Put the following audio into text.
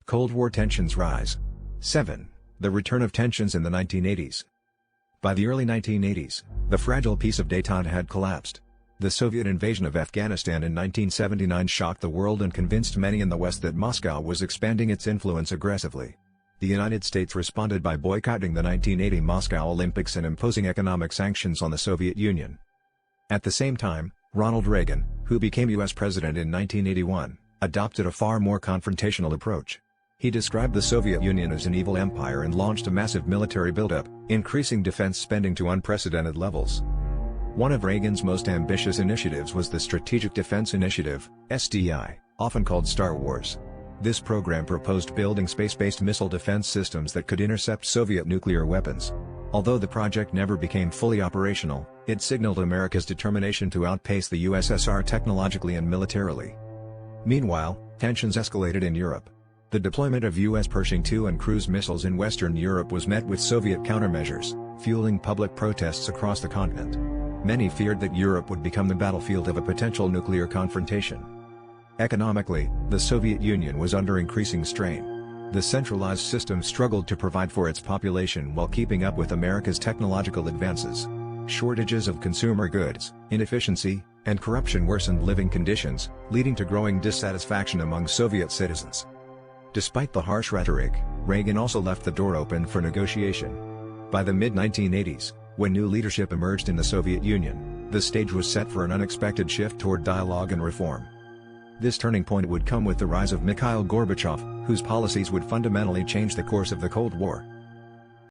Cold War tensions rise. 7. The return of tensions in the 1980s. By the early 1980s, the fragile peace of détente had collapsed. The Soviet invasion of Afghanistan in 1979 shocked the world and convinced many in the West that Moscow was expanding its influence aggressively. The United States responded by boycotting the 1980 Moscow Olympics and imposing economic sanctions on the Soviet Union. At the same time, Ronald Reagan, who became U.S. President in 1981, adopted a far more confrontational approach. He described the Soviet Union as an evil empire and launched a massive military buildup, increasing defense spending to unprecedented levels. One of Reagan's most ambitious initiatives was the Strategic Defense Initiative, SDI, often called Star Wars. This program proposed building space-based missile defense systems that could intercept Soviet nuclear weapons. Although the project never became fully operational, it signaled America's determination to outpace the USSR technologically and militarily. Meanwhile, tensions escalated in Europe. The deployment of U.S. Pershing II and cruise missiles in Western Europe was met with Soviet countermeasures, fueling public protests across the continent. Many feared that Europe would become the battlefield of a potential nuclear confrontation. Economically, the Soviet Union was under increasing strain. The centralized system struggled to provide for its population while keeping up with America's technological advances. Shortages of consumer goods, inefficiency, and corruption worsened living conditions, leading to growing dissatisfaction among Soviet citizens. Despite the harsh rhetoric, Reagan also left the door open for negotiation. By the mid-1980s, when new leadership emerged in the Soviet Union, the stage was set for an unexpected shift toward dialogue and reform. This turning point would come with the rise of Mikhail Gorbachev, whose policies would fundamentally change the course of the Cold War.